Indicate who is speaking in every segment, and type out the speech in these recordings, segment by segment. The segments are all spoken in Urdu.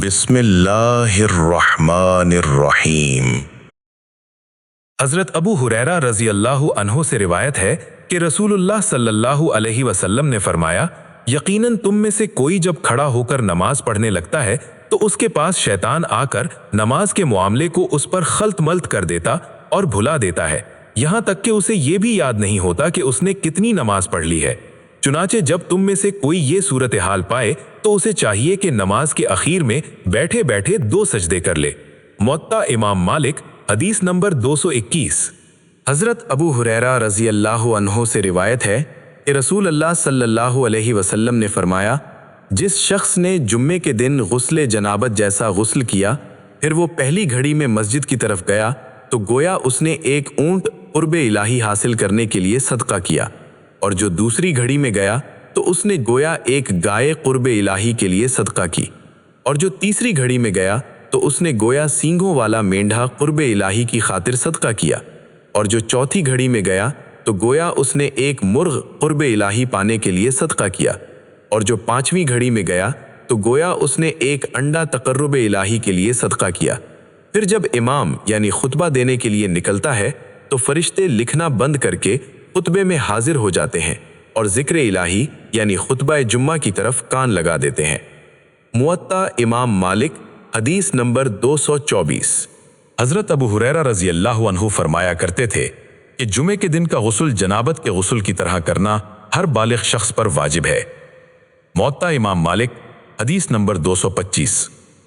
Speaker 1: بسم اللہ الرحمن الرحیم۔
Speaker 2: حضرت ابو ہریرہ رضی اللہ عنہ سے روایت ہے کہ رسول اللہ صلی اللہ علیہ وسلم نے فرمایا، یقیناً تم میں سے کوئی جب کھڑا ہو کر نماز پڑھنے لگتا ہے تو اس کے پاس شیطان آ کر نماز کے معاملے کو اس پر خلط ملط کر دیتا اور بھلا دیتا ہے، یہاں تک کہ اسے یہ بھی یاد نہیں ہوتا کہ اس نے کتنی نماز پڑھ لی ہے۔ چنانچہ جب تم میں سے کوئی یہ صورتحال پائے تو اسے چاہیے کہ نماز کے اخیر میں بیٹھے بیٹھے 2 سجدے کر لے۔ موطا امام مالک، حدیث نمبر 221۔
Speaker 3: حضرت ابو ہریرہ رضی اللہ عنہ سے روایت ہے کہ رسول اللہ صلی اللہ علیہ وسلم نے فرمایا، جس شخص نے جمعے کے دن غسل جنابت جیسا غسل کیا، پھر وہ پہلی گھڑی میں مسجد کی طرف گیا تو گویا اس نے ایک اونٹ قرب الہی حاصل کرنے کے لیے صدقہ کیا، اور جو دوسری گھڑی میں گیا تو اس نے گویا ایک گائے قرب الہی کے لیے صدقہ کی، اور جو تیسری گھڑی میں گیا تو اس نے گویا سینگوں والا مینڈھا قرب الہی کی خاطر صدقہ کیا، اور جو چوتھی گھڑی میں گیا تو گویا اس نے ایک مرغ قرب الہی پانے کے لیے صدقہ کیا، اور جو 5ویں گھڑی میں گیا تو گویا اس نے ایک انڈا تقرب الہی کے لیے صدقہ کیا۔ پھر جب امام یعنی خطبہ دینے کے لیے نکلتا ہے تو فرشتے لکھنا بند کر کے خطبے میں حاضر ہو جاتے ہیں اور ذکر الہی یعنی خطبہ جمعہ کی طرف کان لگا دیتے ہیں۔ موطا امام مالک، حدیث نمبر 224۔
Speaker 2: حضرت ابو ہریرہ رضی اللہ عنہ فرمایا کرتے تھے کہ جمعے کے دن کا غسل جنابت کے غسل کی طرح کرنا ہر بالغ شخص پر واجب ہے۔ موطا امام مالک، حدیث نمبر 225۔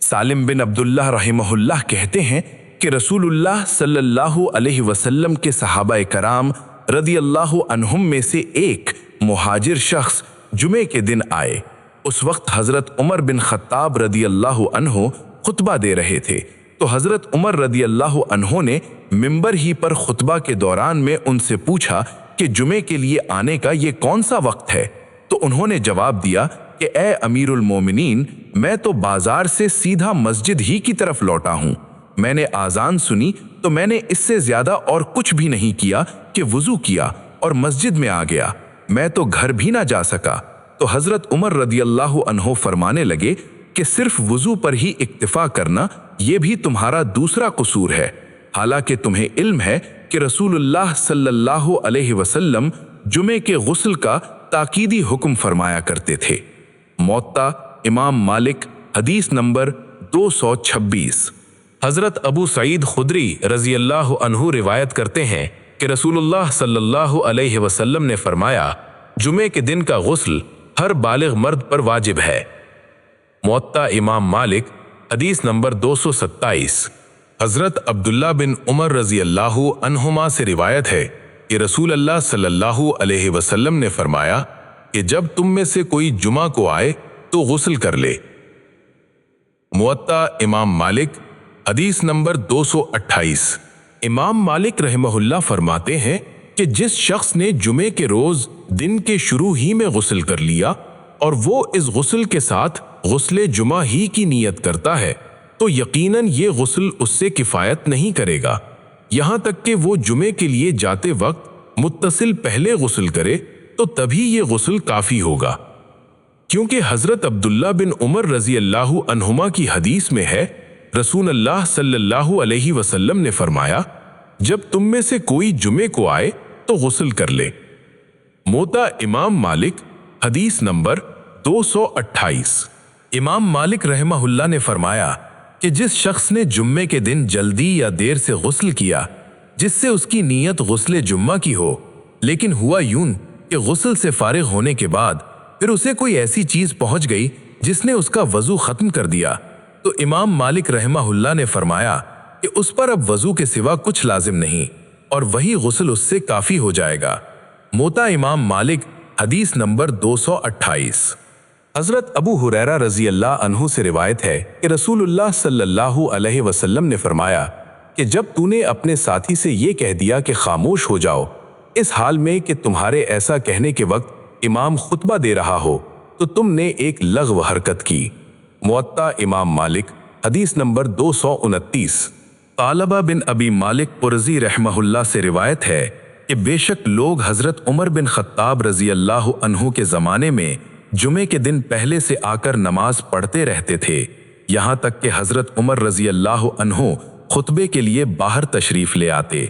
Speaker 3: سالم بن عبداللہ رحمہ اللہ کہتے ہیں کہ رسول اللہ صلی اللہ علیہ وسلم کے صحابہ کرام رضی اللہ عنہم میں سے ایک مہاجر شخص جمعے کے دن آئے۔ اس وقت حضرت عمر بن خطاب رضی اللہ عنہ خطبہ دے رہے تھے، تو حضرت عمر رضی اللہ عنہ نے ممبر ہی پر خطبہ کے دوران میں ان سے پوچھا کہ جمعے کے لیے آنے کا یہ کون سا وقت ہے؟ تو انہوں نے جواب دیا کہ اے امیر المومنین، میں تو بازار سے سیدھا مسجد ہی کی طرف لوٹا ہوں، میں نے آذان سنی تو میں نے اس سے زیادہ اور کچھ بھی نہیں کیا کہ وضو کیا اور مسجد میں آ گیا، میں تو گھر بھی نہ جا سکا۔ تو حضرت عمر رضی اللہ عنہ فرمانے لگے کہ صرف وضو پر ہی اکتفا کرنا یہ بھی تمہارا دوسرا قصور ہے، حالانکہ تمہیں علم ہے کہ رسول اللہ صلی اللہ علیہ وسلم جمعے کے غسل کا تاکیدی حکم فرمایا کرتے تھے۔ موطا امام مالک، حدیث نمبر 226۔
Speaker 2: حضرت ابو سعید خدری رضی اللہ عنہ روایت کرتے ہیں کہ رسول اللہ صلی اللہ علیہ وسلم نے فرمایا، جمعے کے دن کا غسل ہر بالغ مرد پر واجب ہے۔ موطا امام مالک، حدیث نمبر 227۔ حضرت عبداللہ بن عمر رضی اللہ عنہما سے روایت ہے کہ رسول اللہ صلی اللہ علیہ وسلم نے فرمایا کہ جب تم میں سے کوئی جمعہ کو آئے تو غسل کر لے۔ موطا امام مالک، حدیث نمبر 228۔
Speaker 3: امام مالک رحمہ اللہ فرماتے ہیں کہ جس شخص نے جمعے کے روز دن کے شروع ہی میں غسل کر لیا اور وہ اس غسل کے ساتھ غسل جمعہ ہی کی نیت کرتا ہے تو یقیناً یہ غسل اس سے کفایت نہیں کرے گا، یہاں تک کہ وہ جمعے کے لیے جاتے وقت متصل پہلے غسل کرے تو تبھی یہ غسل کافی ہوگا، کیونکہ حضرت عبداللہ بن عمر رضی اللہ عنہما کی حدیث میں ہے، رسول اللہ صلی اللہ علیہ وسلم نے فرمایا، جب تم میں سے کوئی جمعے کو آئے تو غسل کر لے۔ موطا امام مالک، حدیث نمبر 228۔
Speaker 2: امام مالک رحمہ اللہ نے فرمایا کہ جس شخص نے جمعے کے دن جلدی یا دیر سے غسل کیا جس سے اس کی نیت غسل جمعہ کی ہو، لیکن ہوا یوں کہ غسل سے فارغ ہونے کے بعد پھر اسے کوئی ایسی چیز پہنچ گئی جس نے اس کا وضو ختم کر دیا، تو امام مالک رحمہ اللہ نے فرمایا کہ اس پر اب وضو کے سوا کچھ لازم نہیں اور وہی غسل اس سے کافی ہو جائے گا۔ موطا امام مالک، حدیث نمبر 228۔
Speaker 3: حضرت ابو ہریرہ رضی اللہ عنہ سے روایت ہے کہ رسول اللہ صلی اللہ علیہ وسلم نے فرمایا کہ جب تو نے اپنے ساتھی سے یہ کہہ دیا کہ خاموش ہو جاؤ، اس حال میں کہ تمہارے ایسا کہنے کے وقت امام خطبہ دے رہا ہو، تو تم نے ایک لغو حرکت کی۔ موطا امام مالک، حدیث نمبر 229۔ طالبہ بن ابی مالک قرظی رحمہ اللہ سے روایت ہے کہ بے شک لوگ حضرت عمر بن خطاب رضی اللہ عنہ کے زمانے میں جمعے کے دن پہلے سے آ کر نماز پڑھتے رہتے تھے،
Speaker 2: یہاں تک کہ حضرت عمر رضی اللہ عنہ خطبے کے لیے باہر تشریف لے آتے۔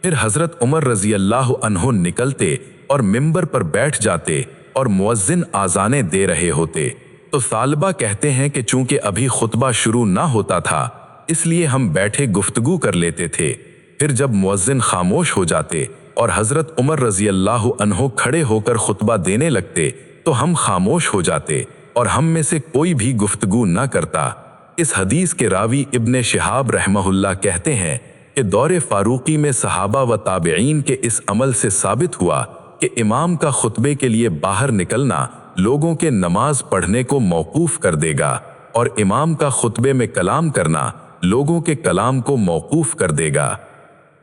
Speaker 2: پھر حضرت عمر رضی اللہ عنہ نکلتے اور منبر پر بیٹھ جاتے اور مؤذن آذانیں دے رہے ہوتے تو طالبہ کہتے ہیں کہ چونکہ ابھی خطبہ شروع نہ ہوتا تھا اس لیے ہم بیٹھے گفتگو کر لیتے تھے۔ پھر جب مؤذن خاموش ہو جاتے اور حضرت عمر رضی اللہ عنہ کھڑے ہو کر خطبہ دینے لگتے تو ہم خاموش ہو جاتے اور ہم میں سے کوئی بھی گفتگو نہ کرتا۔ اس حدیث کے راوی ابن شہاب رحمہ اللہ کہتے ہیں کہ دور فاروقی میں صحابہ و تابعین کے اس عمل سے ثابت ہوا کہ امام کا خطبے کے لیے باہر نکلنا لوگوں کے نماز پڑھنے کو موقوف کر دے گا اور امام کا خطبے میں کلام کرنا لوگوں کے کلام کو موقوف کر دے گا۔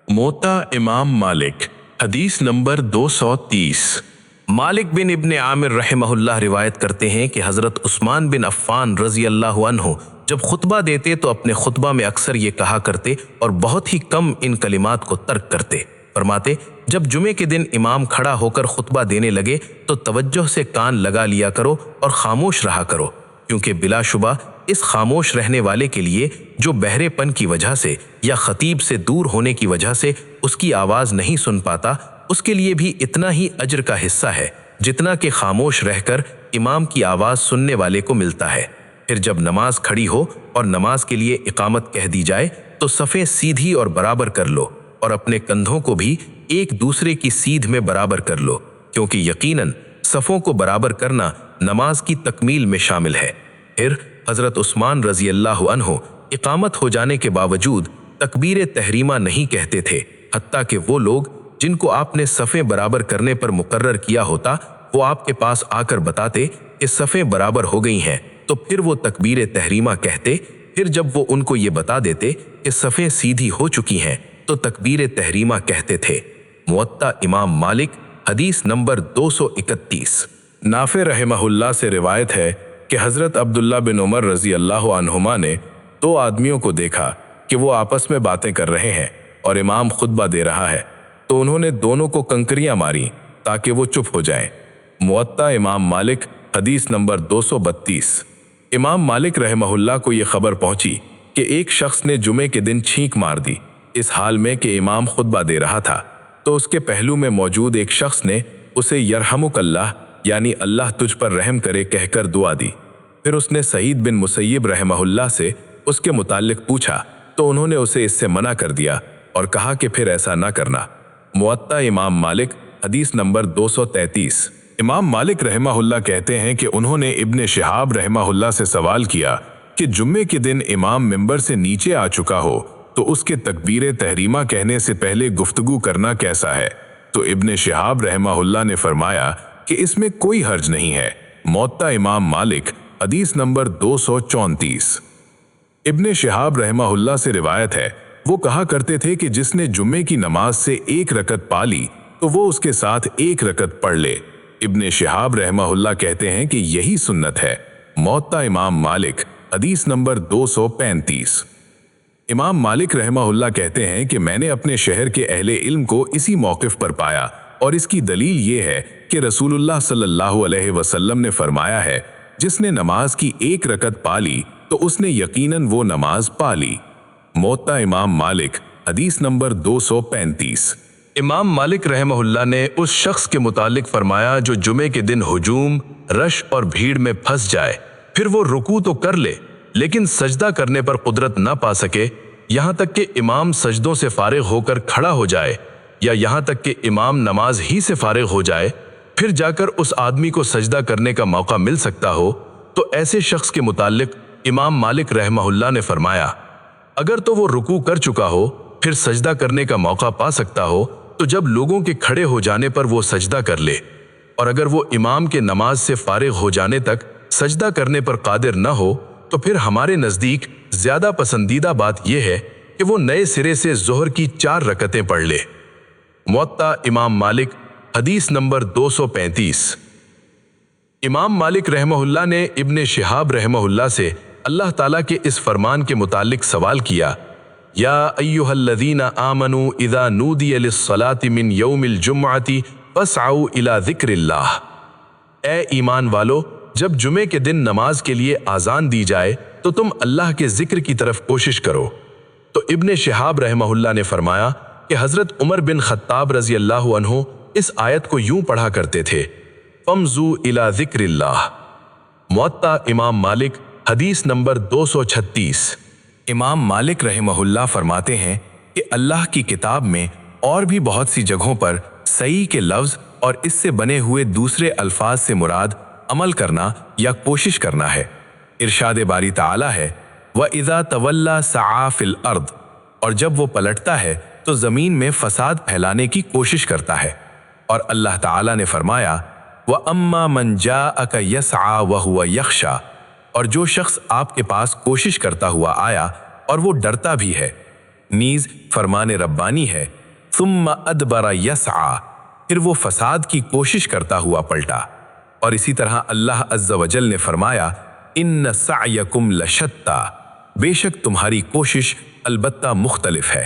Speaker 3: موطا امام مالک حدیث نمبر 230۔
Speaker 4: مالک بن ابن عامر رحمہ اللہ روایت کرتے ہیں کہ حضرت عثمان بن عفان رضی اللہ عنہ جب خطبہ دیتے تو اپنے خطبہ میں اکثر یہ کہا کرتے اور بہت ہی کم ان کلمات کو ترک کرتے۔ فرماتے جب جمعے کے دن امام کھڑا ہو کر خطبہ دینے لگے تو توجہ سے کان لگا لیا کرو اور خاموش رہا کرو، کیونکہ بلا شبہ اس خاموش رہنے والے کے لیے جو بہرے پن کی وجہ سے یا خطیب سے دور ہونے کی وجہ سے اس کی آواز نہیں سن پاتا، اس کے لیے بھی اتنا ہی اجر کا حصہ ہے جتنا کہ خاموش رہ کر امام کی آواز سننے والے کو ملتا ہے۔ پھر جب نماز کھڑی ہو اور نماز کے لیے اقامت کہہ دی جائے تو صفیں سیدھی اور برابر کر لو اور اپنے کندھوں کو بھی ایک دوسرے کی سیدھ میں برابر کر لو، کیونکہ یقیناً صفوں کو برابر کرنا نماز کی تکمیل میں شامل ہے۔ پھر حضرت عثمان رضی اللہ عنہ اقامت ہو جانے کے باوجود تکبیر تحریمہ نہیں کہتے تھے، حتیٰ کہ وہ لوگ جن کو آپ نے صفیں برابر کرنے پر مقرر کیا ہوتا وہ آپ کے پاس آ کر بتاتے کہ صفیں برابر ہو گئی ہیں تو پھر وہ تکبیر تحریمہ کہتے۔ پھر جب وہ ان کو یہ بتا دیتے کہ صفیں سیدھی ہو چکی ہیں تو تکبیر تحریمہ کہتے تھے۔ موطا امام مالک حدیث نمبر 231۔
Speaker 2: نافع رحمہ اللہ سے روایت ہے کہ حضرت عبداللہ بن عمر رضی اللہ عنہما نے 2 آدمیوں کو دیکھا کہ وہ آپس میں باتیں کر رہے ہیں اور امام خطبہ دے رہا ہے، تو انہوں نے دونوں کو کنکریاں ماری تاکہ وہ چپ ہو جائیں۔ موطا امام مالک حدیث نمبر 232۔ امام مالک رحمہ اللہ کو یہ خبر پہنچی کہ ایک شخص نے جمعے کے دن چھینک مار دی، اس حال میں کہ امام خطبہ دے رہا تھا، تو اس کے پہلو میں موجود ایک شخص نے اسے یرحمک اللہ یعنی اللہ تجھ پر رحم کرے کہہ کر دعا دی۔ پھر اس نے سعید بن مسیب رحمہ اللہ سے اس کے متعلق پوچھا تو انہوں نے اسے اس سے منع کر دیا اور کہا کہ پھر ایسا نہ کرنا۔ موطا امام مالک حدیث نمبر 233۔ امام مالک رحمہ اللہ کہتے ہیں کہ انہوں نے ابن شہاب رحمہ اللہ سے سوال کیا کہ جمعے کے دن امام منبر سے نیچے آ چکا ہو تو اس کے تکبیر تحریمہ کہنے سے پہلے گفتگو کرنا کیسا ہے؟ تو ابن شہاب رحمہ اللہ نے فرمایا کہ اس میں کوئی حرج نہیں ہے۔ موطا امام مالک حدیث نمبر 234۔ ابن شہاب رحمہ اللہ سے روایت ہے، وہ کہا کرتے تھے کہ جس نے جمعے کی نماز سے 1 رکعت پا لی تو وہ اس کے ساتھ 1 رکعت پڑھ لے۔ ابن شہاب رحمہ اللہ کہتے ہیں کہ یہی سنت ہے۔ موطا امام مالک حدیث نمبر 235۔ امام مالک رحمہ اللہ کہتے ہیں کہ میں نے اپنے شہر کے اہل علم کو اسی موقف پر پایا اور اس کی دلیل یہ ہے کہ رسول اللہ صلی اللہ علیہ وسلم نے فرمایا ہے جس نے نماز کی 1 رکعت پا لی تو اس نے یقیناً وہ نماز پا لی۔ موطا امام مالک حدیث نمبر 235۔
Speaker 4: امام مالک رحمہ اللہ نے اس شخص کے متعلق فرمایا جو جمعے کے دن ہجوم، رش اور بھیڑ میں پھنس جائے، پھر وہ رکوع تو کر لے لیکن سجدہ کرنے پر قدرت نہ پا سکے، یہاں تک کہ امام سجدوں سے فارغ ہو کر کھڑا ہو جائے یا یہاں تک کہ امام نماز ہی سے فارغ ہو جائے، پھر جا کر اس آدمی کو سجدہ کرنے کا موقع مل سکتا ہو، تو ایسے شخص کے متعلق امام مالک رحمہ اللہ نے فرمایا اگر تو وہ رکوع کر چکا ہو پھر سجدہ کرنے کا موقع پا سکتا ہو تو جب لوگوں کے کھڑے ہو جانے پر وہ سجدہ کر لے، اور اگر وہ امام کے نماز سے فارغ ہو جانے تک سجدہ کرنے پر قادر نہ ہو تو پھر ہمارے نزدیک زیادہ پسندیدہ بات یہ ہے کہ وہ نئے سرے سے ظہر کی 4 رکعتیں پڑھ لے۔ موطا امام مالک حدیث نمبر 235۔ امام مالک رحمہ اللہ نے ابن شہاب رحمہ اللہ سے اللہ تعالیٰ کے اس فرمان کے متعلق سوال کیا، یا ایھا الذین آمنوا اذا نودی للصلاۃ من یوم الجمعۃ فاسعوا الی ذکر اللہ، اے ایمان والو جب جمعے کے دن نماز کے لیے آذان دی جائے
Speaker 3: تو تم اللہ کے ذکر کی طرف کوشش کرو۔ تو ابن شہاب رحمہ اللہ نے فرمایا کہ حضرت عمر بن خطاب رضی اللہ عنہ اس آیت کو یوں پڑھا کرتے تھے، فَمْزُوا إِلَى ذِكْرِ اللَّهِ۔ موطا امام مالک، حدیث نمبر 236۔
Speaker 2: امام مالک رحمہ اللہ فرماتے ہیں کہ اللہ کی کتاب میں اور بھی بہت سی جگہوں پر صحیح کے لفظ اور اس سے بنے ہوئے دوسرے الفاظ سے مراد عمل کرنا یا کوشش کرنا ہے۔ ارشاد باری تعالی ہے، وَإِذَا تَوَلَّى سَعَىٰ فِي الْأَرْضِ، اور جب وہ پلٹتا ہے تو زمین میں فساد پھیلانے کی کوشش کرتا ہے۔ اور اللہ تعالی نے فرمایا، وَأَمَّا مَنْ جَاءَكَ يَسْعَىٰ وَهُوَ يَخْشَىٰ، اور جو شخص آپ کے پاس کوشش کرتا ہوا آیا اور وہ ڈرتا بھی ہے، نیز فرمان ربانی ہے، ثُمَّ أَدْبَرَ يَسْعَىٰ، پھر وہ فساد کی کوشش کرتا ہوا پلٹا۔ اور اسی طرح اللہ عز و جل نے فرمایا، ان سعیکم لشتیٰ، بے شک تمہاری کوشش البتہ مختلف ہے۔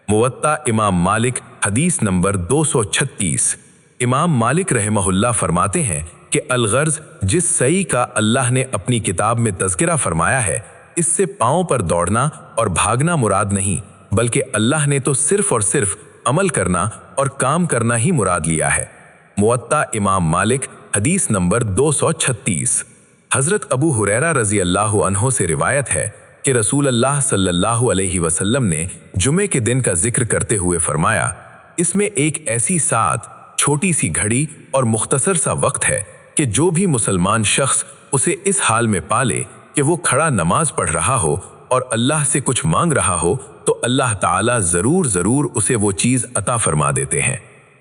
Speaker 2: موطا امام مالک، حدیث نمبر 236۔ امام مالک رحمہ اللہ فرماتے ہیں کہ الغرض جس سعی کا اللہ نے اپنی کتاب میں تذکرہ فرمایا ہے، اس سے پاؤں پر دوڑنا اور بھاگنا مراد نہیں، بلکہ اللہ نے تو صرف اور صرف عمل کرنا اور کام کرنا ہی مراد لیا ہے۔ موطا امام مالک، حدیث نمبر 236۔ حضرت ابو ہریرہ رضی اللہ عنہ سے روایت ہے کہ رسول اللہ صلی اللہ علیہ وسلم نے جمعے کے دن کا ذکر کرتے ہوئے فرمایا، اس میں ایک ایسی ساعت، چھوٹی سی گھڑی اور مختصر سا وقت ہے کہ جو بھی مسلمان شخص اسے اس حال میں پالے کہ وہ کھڑا نماز پڑھ رہا ہو اور اللہ سے کچھ مانگ رہا ہو تو اللہ تعالیٰ ضرور اسے وہ چیز عطا فرما دیتے ہیں۔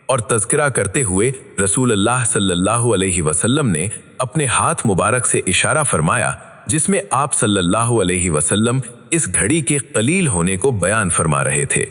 Speaker 2: اور تذکرہ کرتے ہوئے رسول اللہ صلی اللہ علیہ وسلم نے اپنے ہاتھ مبارک سے اشارہ فرمایا جس میں آپ صلی اللہ علیہ وسلم اس گھڑی کے قلیل ہونے کو بیان فرما رہے تھے۔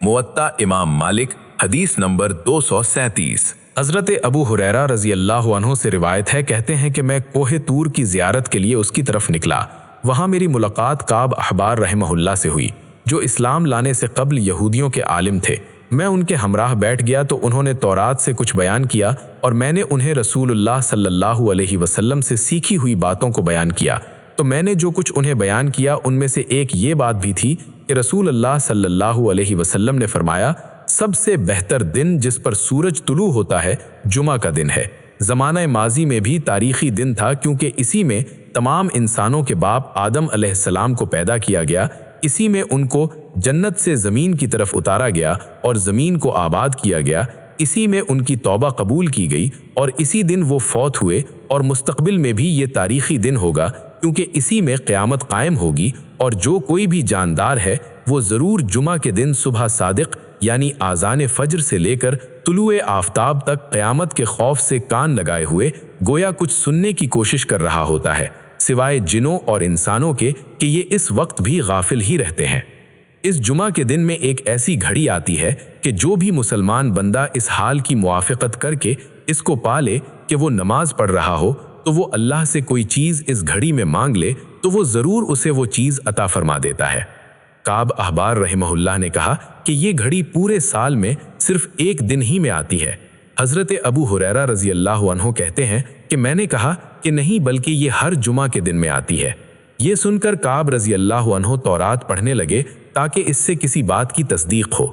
Speaker 2: موطا امام مالک، حدیث نمبر 237۔ حضرت ابو ہریرہ رضی اللہ عنہ سے روایت ہے، کہتے ہیں کہ میں کوہ طور کی زیارت کے لیے اس کی طرف نکلا۔ وہاں میری ملاقات کعب احبار رحمہ اللہ سے ہوئی، جو اسلام لانے سے قبل یہودیوں کے عالم تھے۔ میں ان کے ہمراہ بیٹھ گیا تو انہوں نے تورات سے کچھ بیان کیا اور میں نے انہیں رسول اللہ صلی اللہ علیہ وسلم سے سیکھی ہوئی باتوں کو بیان کیا۔ تو میں نے جو کچھ انہیں بیان کیا ان میں سے ایک یہ بات بھی تھی کہ رسول اللہ صلی اللہ علیہ وسلم نے فرمایا، سب سے بہتر دن جس پر سورج طلوع ہوتا ہے جمعہ کا دن ہے۔ زمانہ ماضی میں بھی تاریخی دن تھا، کیونکہ اسی میں تمام انسانوں کے باپ آدم علیہ السلام کو پیدا کیا گیا، اسی میں ان کو جنت سے زمین کی طرف اتارا گیا اور زمین کو آباد کیا گیا، اسی میں ان کی توبہ قبول کی گئی اور اسی دن وہ فوت ہوئے، اور مستقبل میں بھی یہ تاریخی دن ہوگا، کیونکہ اسی میں قیامت قائم ہوگی، اور جو کوئی بھی جاندار ہے وہ ضرور جمعہ کے دن صبح صادق یعنی آذان فجر سے لے کر طلوع آفتاب تک قیامت کے خوف سے کان لگائے ہوئے گویا کچھ سننے کی کوشش کر رہا ہوتا ہے، سوائے جنوں اور انسانوں کے کہ یہ اس وقت بھی غافل ہی رہتے ہیں۔ اس جمعہ کے دن میں ایک ایسی گھڑی آتی ہے کہ جو بھی مسلمان بندہ اس حال کی موافقت کر کے اس کو پالے کہ وہ نماز پڑھ رہا ہو تو وہ اللہ سے کوئی چیز اس گھڑی میں مانگ لے تو وہ ضرور اسے وہ چیز عطا فرما دیتا ہے۔ کعب احبار رحمہ اللہ نے کہا کہ یہ گھڑی پورے سال میں صرف ایک دن ہی میں آتی ہے۔ حضرت ابو ہریرہ رضی اللہ عنہ کہتے ہیں کہ میں نے کہا کہ نہیں، بلکہ یہ ہر جمعہ کے دن میں آتی ہے۔ یہ سن کر کعب رضی اللہ عنہ تورات پڑھنے لگے تاکہ اس سے کسی بات کی تصدیق ہو۔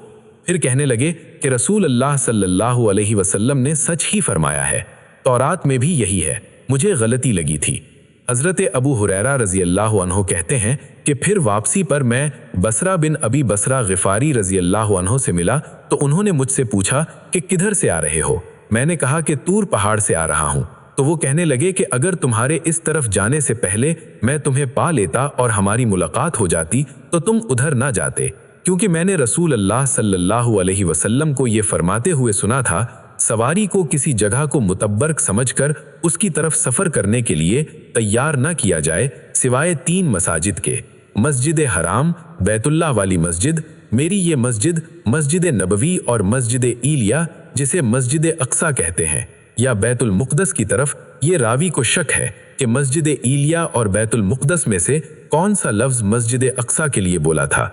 Speaker 2: پھر کہنے لگے کہ رسول اللہ صلی اللہ علیہ وسلم نے سچ ہی فرمایا ہے، تورات میں بھی یہی ہے، مجھے غلطی لگی تھی۔ حضرت ابو ہریرہ رضی اللہ عنہ کہتے ہیں کہ پھر واپسی پر میں بصرہ بن ابی بصرہ غفاری رضی اللہ عنہ سے ملا تو انہوں نے مجھ سے پوچھا کہ کدھر سے آ رہے ہو؟ میں نے کہا کہ طور پہاڑ سے آ رہا ہوں۔ تو وہ کہنے لگے کہ اگر تمہارے اس طرف جانے سے پہلے میں تمہیں پا لیتا اور ہماری ملاقات ہو جاتی تو تم ادھر نہ جاتے، کیونکہ میں نے رسول اللہ صلی اللہ علیہ وسلم کو یہ فرماتے ہوئے سنا تھا، سواری کو کسی جگہ کو متبرک سمجھ کر اس کی طرف سفر کرنے کے لیے تیار نہ کیا جائے سوائے 3 مساجد کے، مسجد حرام، بیت اللہ والی مسجد، میری یہ مسجد، مسجد نبوی اور مسجد ایلیا جسے مسجد اقصی کہتے ہیں، یا بیت المقدس کی طرف۔ یہ راوی کو شک ہے کہ مسجد ایلیا اور بیت المقدس میں سے کون سا لفظ مسجد اقصی کے لیے بولا تھا۔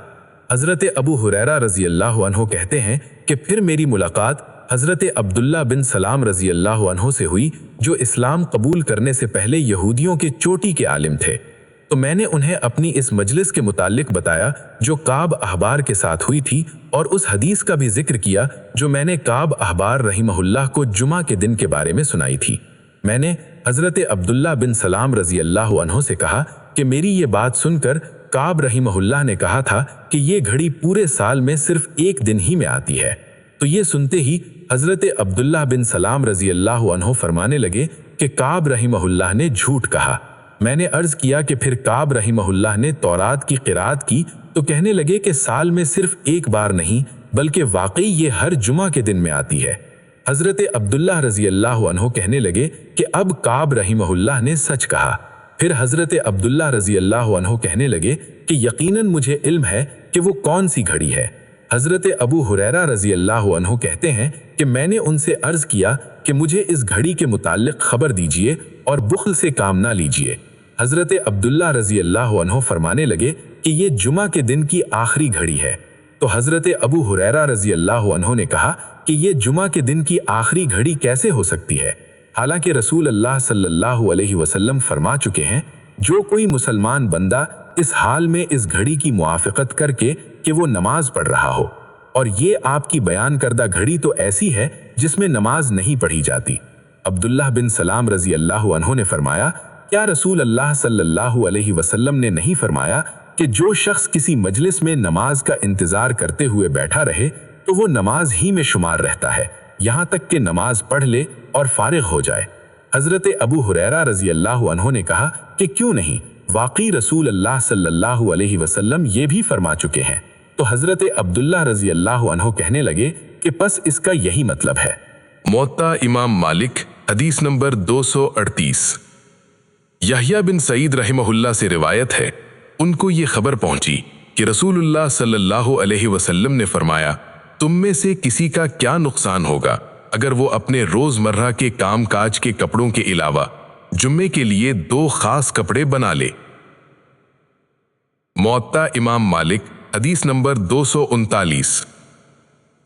Speaker 2: حضرت ابو ہریرہ رضی اللہ عنہ کہتے ہیں کہ پھر میری ملاقات حضرت عبداللہ بن سلام رضی اللہ عنہ سے ہوئی، جو اسلام قبول کرنے سے پہلے یہودیوں کے چوٹی کے عالم تھے۔ تو میں نے انہیں اپنی اس مجلس کے متعلق بتایا جو کعب احبار کے ساتھ ہوئی تھی، اور اس حدیث کا بھی ذکر کیا جو میں نے کعب احبار رحمہ اللہ کو جمعہ کے دن کے بارے میں سنائی تھی۔ میں نے حضرت عبداللہ بن سلام رضی اللہ عنہ سے کہا کہ میری یہ بات سن کر کعب رحمہ اللہ نے کہا تھا کہ یہ گھڑی پورے سال میں صرف ایک دن ہی میں آتی ہے۔ تو یہ سنتے ہی حضرت عبداللہ بن سلام رضی اللہ عنہ فرمانے لگے کہ کعب رحمہ اللہ نے جھوٹ کہا۔ میں نے عرض کیا کہ پھر کعب رحمہ اللہ نے تورات کی قرات کی تو کہنے لگے کہ سال میں صرف ایک بار نہیں بلکہ واقعی یہ ہر جمعہ کے دن میں آتی ہے۔ حضرت عبداللہ رضی اللہ عنہ کہنے لگے کہ اب کعب رحمہ اللہ نے سچ کہا۔ پھر حضرت عبداللہ رضی اللہ عنہ کہنے لگے کہ یقیناً مجھے علم ہے کہ وہ کون سی گھڑی ہے۔ حضرت ابو ہریرہ رضی اللہ عنہ کہتے ہیں کہ میں نے ان سے عرض کیا کہ مجھے اس گھڑی کے متعلق خبر دیجیے اور بخل سے کام نہ لیجیے۔ حضرت عبداللہ رضی اللہ عنہ فرمانے لگے کہ یہ جمعہ کے دن کی آخری گھڑی ہے۔ تو حضرت ابو ہریرہ رضی اللہ عنہ نے کہا کہ یہ جمعہ کے دن کی آخری گھڑی کیسے ہو سکتی ہے، حالانکہ رسول اللہ صلی اللہ علیہ وسلم فرما چکے ہیں جو کوئی مسلمان بندہ اس حال میں اس گھڑی کی موافقت کر کے کہ وہ نماز پڑھ رہا ہو، اور یہ آپ کی بیان کردہ گھڑی تو ایسی ہے جس میں نماز نہیں پڑھی جاتی۔ عبداللہ بن سلام رضی اللہ عنہ نے فرمایا، کیا رسول اللہ صلی اللہ علیہ وسلم نے نہیں فرمایا کہ جو شخص کسی مجلس میں نماز کا انتظار کرتے ہوئے بیٹھا رہے تو وہ نماز ہی میں شمار رہتا ہے یہاں تک کہ نماز پڑھ لے اور فارغ ہو جائے؟ حضرت ابو ہریرہ رضی اللہ عنہ نے کہا کہ کیوں نہیں، واقعی رسول اللہ صلی اللہ علیہ وسلم یہ بھی فرما چکے ہیں۔ تو حضرت عبداللہ رضی اللہ عنہ کہنے لگے کہ پس اس کا یہی مطلب ہے۔
Speaker 3: موطا امام مالک حدیث نمبر 238۔ یحییٰ بن سعید رحمہ اللہ سے روایت ہے، ان کو یہ خبر پہنچی کہ رسول اللہ صلی اللہ علیہ وسلم نے فرمایا، تم میں سے کسی کا کیا نقصان ہوگا اگر وہ اپنے روزمرہ کے کام کاج کے کپڑوں کے علاوہ جمعے کے لیے 2 خاص کپڑے بنا لے۔ موطا امام مالک حدیث نمبر 239۔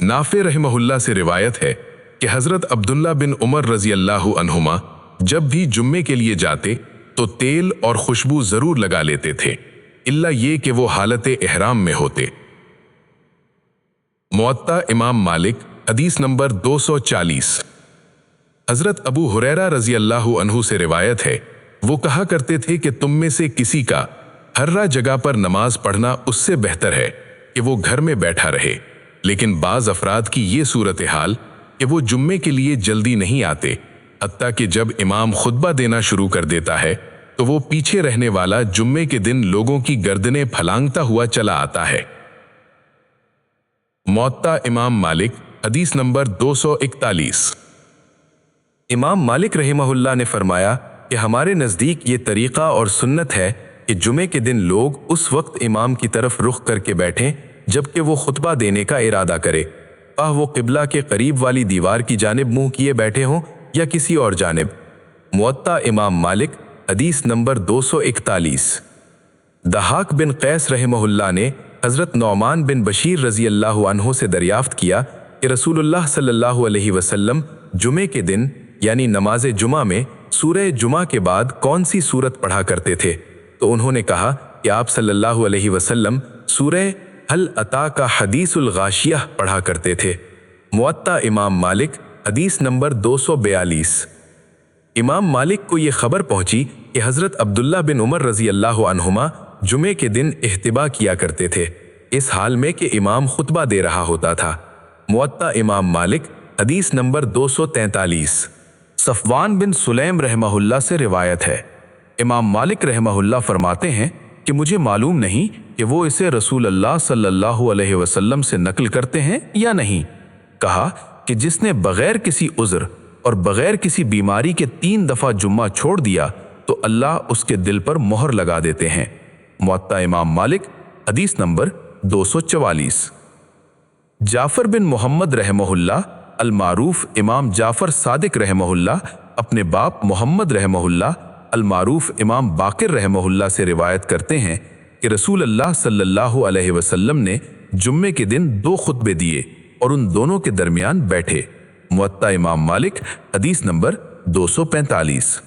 Speaker 3: نافع رحمہ اللہ سے روایت ہے کہ حضرت عبداللہ بن عمر رضی اللہ عنہما جب بھی جمعے کے لیے جاتے تو تیل اور خوشبو ضرور لگا لیتے تھے، الا یہ کہ وہ حالت احرام میں ہوتے۔ موطا امام مالک حدیث نمبر 240۔ حضرت ابو ہریرہ رضی اللہ عنہ سے روایت ہے، وہ کہا کرتے تھے کہ تم میں سے کسی کا ہر جگہ پر نماز پڑھنا اس سے بہتر ہے کہ وہ گھر میں بیٹھا رہے، لیکن بعض افراد کی یہ صورتحال کہ وہ جمعے کے لیے جلدی نہیں آتے، حتیٰ کہ جب امام خطبہ دینا شروع کر دیتا ہے تو وہ پیچھے رہنے والا جمعے کے دن لوگوں کی گردنیں پھلانگتا ہوا چلا آتا ہے۔ موطا امام مالک حدیث نمبر 241۔
Speaker 4: امام مالک رحمہ اللہ نے فرمایا کہ ہمارے نزدیک یہ طریقہ اور سنت ہے کہ جمعے کے دن لوگ اس وقت امام کی طرف رخ کر کے بیٹھیں جبکہ وہ خطبہ دینے کا ارادہ کرے، خواہ وہ قبلہ کے قریب والی دیوار کی جانب منہ کیے بیٹھے ہوں یا کسی اور جانب۔ موطا امام مالک حدیث نمبر 241۔ دہاق بن قیس رحمہ اللہ نے حضرت نعمان بن بشیر رضی اللہ عنہ سے دریافت کیا کہ رسول اللہ صلی اللہ علیہ وسلم جمعے کے دن یعنی نماز جمعہ میں سورہ جمعہ کے بعد کون سی سورت پڑھا کرتے تھے، تو انہوں نے کہا کہ آپ صلی اللہ علیہ وسلم سورہ ہل اتا کا حدیث الغاشیہ پڑھا کرتے تھے۔ موطا امام مالک حدیث نمبر 242۔ امام مالک کو یہ خبر پہنچی کہ حضرت عبداللہ بن عمر رضی اللہ عنہما جمعے کے دن احتبا کیا کرتے تھے، اس حال میں کہ امام خطبہ دے رہا ہوتا تھا۔ موطا امام مالک حدیث نمبر 243۔ صفوان بن سلیم رحمہ اللہ سے روایت ہے، امام مالک رحمہ اللہ فرماتے ہیں کہ مجھے معلوم نہیں کہ وہ اسے رسول اللہ صلی اللہ علیہ وسلم سے نقل کرتے ہیں یا نہیں۔ کہا کہ جس نے بغیر کسی عذر اور بغیر کسی بیماری کے 3 دفعہ جمعہ چھوڑ دیا تو اللہ اس کے دل پر مہر لگا دیتے ہیں۔ موطا امام مالک حدیث نمبر 244۔ جعفر بن محمد رحمہ اللہ المعروف امام جعفر صادق رحمہ اللہ اپنے باپ محمد رحمہ اللہ المعروف امام باقر رحمہ اللہ سے روایت کرتے ہیں کہ رسول اللہ صلی اللہ علیہ وسلم نے جمعے کے دن 2 خطبے دیے اور ان دونوں کے درمیان بیٹھے۔ موطا امام مالک حدیث نمبر 245۔